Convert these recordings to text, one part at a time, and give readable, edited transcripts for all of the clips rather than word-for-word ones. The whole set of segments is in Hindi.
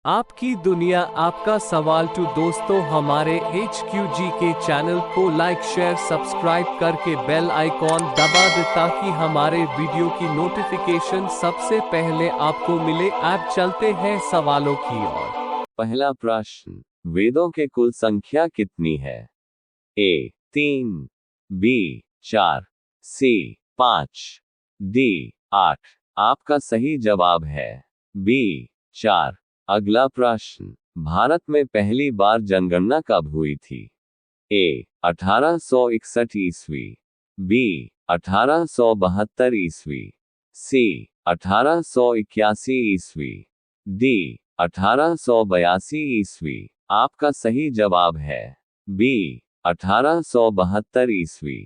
आपकी दुनिया आपका सवाल टू दोस्तों हमारे HQG के चैनल को लाइक शेयर सब्सक्राइब करके बेल आइकॉन दबा दे ताकि हमारे वीडियो की नोटिफिकेशन सबसे पहले आपको मिले। अब चलते हैं सवालों की ओर। पहला प्रश्न, वेदों के कुल संख्या कितनी है? A 3, B 4, C 5, D 8। आपका सही जवाब है B 4। अगला प्रश्न, भारत में पहली बार जनगणना कब हुई थी? A 1861 ईस्वी, B 1872 ईस्वी, C 1881 ईस्वी, D 1882 ईस्वी। आपका सही जवाब है B 1872 ईस्वी।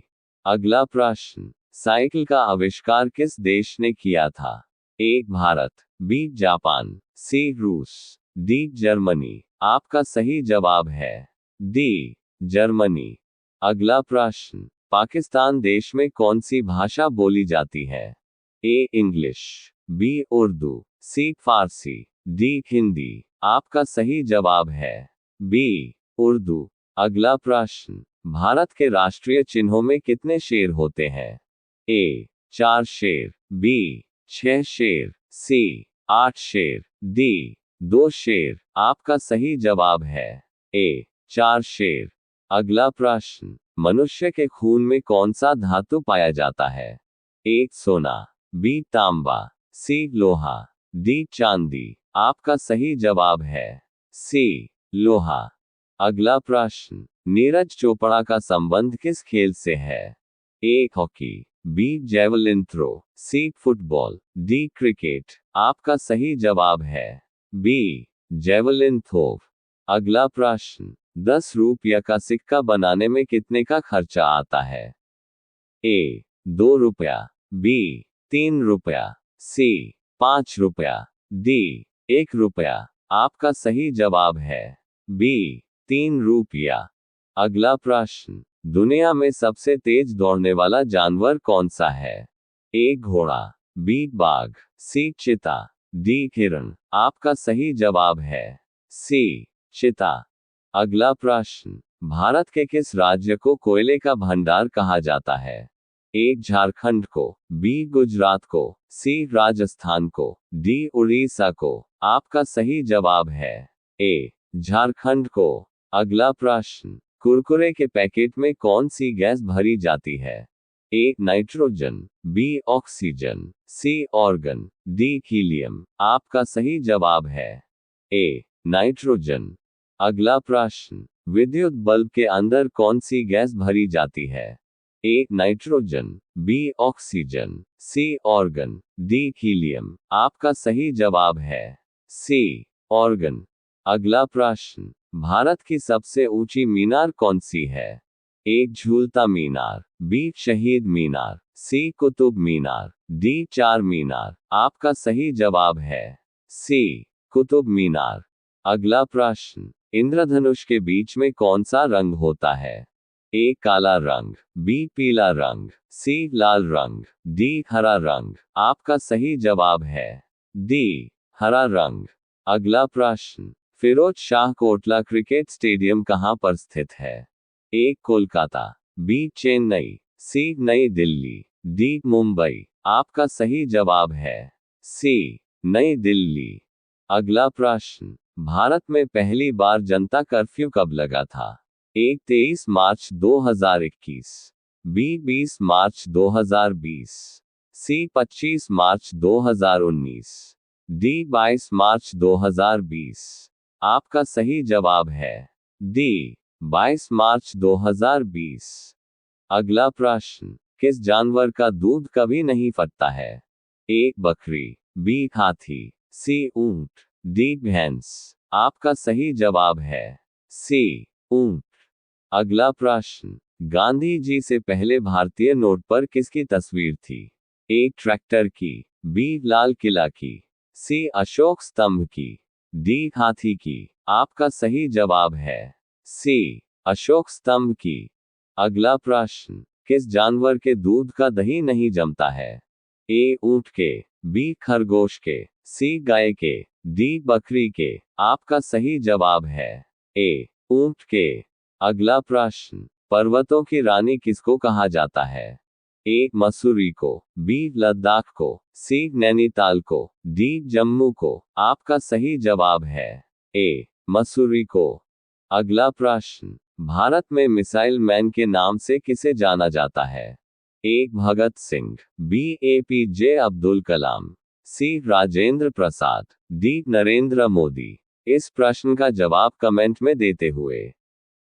अगला प्रश्न, साइकिल का आविष्कार किस देश ने किया था? A Bharat, B Japan, C रूस, D जर्मनी। आपका सही जवाब है D जर्मनी। अगला प्रश्न, पाकिस्तान देश में कौन सी भाषा बोली जाती है? A English, B Urdu, C Farsi, D Hindi. आपका सही जवाब है B उर्दू। अगला प्रश्न, भारत के राष्ट्रीय चिन्हों में कितने शेर होते हैं? A 4 शेर, B 6 शेर, C 8 शेर, D 2 शेर। आपका सही जवाब है A 4 शेर। अगला प्रश्न, मनुष्य के खून में कौन सा धातु पाया जाता है? A सोना, B तांबा, C लोहा, D चांदी। आपका सही जवाब है C लोहा। अगला प्रश्न, नीरज चोपड़ा का संबंध किस खेल से है? A hockey, B javelin throw, C football, D cricket. आपका सही जवाब है B जैवलिन थ्रो। अगला प्रश्न, 10 रुपया का सिक्का बनाने में कितने का खर्चा आता है? A 2 रुपया, B 3 रुपया, C 5 रुपया, D 1 रुपया। आपका सही जवाब है B 3 रुपया। अगला प्रश्न, दुनिया में सबसे तेज दौड़ने वाला जानवर कौन सा है? A घोड़ा, B बाघ, C चीता, D हिरण। आपका सही जवाब है C चीता। अगला प्रश्न, भारत के किस राज्य को कोयले का भंडार कहा जाता है? A झारखंड को, B गुजरात को, C राजस्थान को, D उड़ीसा को। आपका सही जवाब है A झारखंड को। अगला प्रश्न, कुरकुरे के पैकेट में कौन सी गैस भरी जाती है? A nitrogen, B oxygen, C organ, D helium. आपका सही जवाब है A नाइट्रोजन। अगला प्रश्न, विद्युत बल्ब के अंदर कौन सी गैस भरी जाती है? A nitrogen, B oxygen, C organ, D helium. आपका सही जवाब है C ऑर्गन। अगला प्रश्न, भारत की सबसे ऊंची मीनार कौन सी है? A झूलता मीनार, B शहीद मीनार, C कुतुब मीनार, D चार मीनार। आपका सही जवाब है C कुतुब मीनार। अगला प्रश्न, इंद्रधनुष के बीच में कौन सा रंग होता है? A काला रंग, B पीला रंग, C लाल रंग, D हरा रंग। आपका सही जवाब है D हरा रंग। अगला प्रश्न, फिरोज शाह कोटला क्रिकेट स्टेडियम कहां पर स्थित है? A Kolkata, B Chennai, C नई दिल्ली, D मुंबई। आपका सही जवाब है C नई दिल्ली। अगला प्रश्न, भारत में पहली बार जनता कर्फ्यू कब लगा था? A 23 March 2021, B 20 March 2020, C 25 March 2019, D 22 मार्च 2020। आपका सही जवाब है D 22 मार्च 2020। अगला प्रश्न, किस जानवर का दूध कभी नहीं फटता है? A बकरी, B हाथी, C ऊंट, D भैंस। आपका सही जवाब है C ऊंट। अगला प्रश्न, गांधी जी से पहले भारतीय नोट पर किसकी तस्वीर थी? A ट्रैक्टर की, B लाल किला की, C अशोक स्तंभ की, D हाथी की। आपका सही जवाब है C अशोक स्तंभ की। अगला प्रश्न, किस जानवर के दूध का दही नहीं जमता है? A ऊंट के, बी खरगोश के, सी गाय के, डी बकरी के। आपका सही जवाब है ए ऊंट के। अगला प्रश्न, पर्वतों की रानी किसको कहा जाता है? ए मसूरी को, बी लद्दाख को, सी नैनीताल को, डी जम्मू को। आपका सही जवाब है ए मसूरी को। अगला प्रश्न, भारत में मिसाइल मैन के नाम से किसे जाना जाता है? ए भगत सिंह, बी एपीजे अब्दुल कलाम, सी राजेंद्र प्रसाद, डी नरेंद्र मोदी। इस प्रश्न का जवाब कमेंट में देते हुए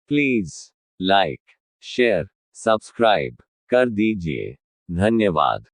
प्लीज लाइक, शेयर, सब्सक्राइब कर दीजिए। धन्यवाद।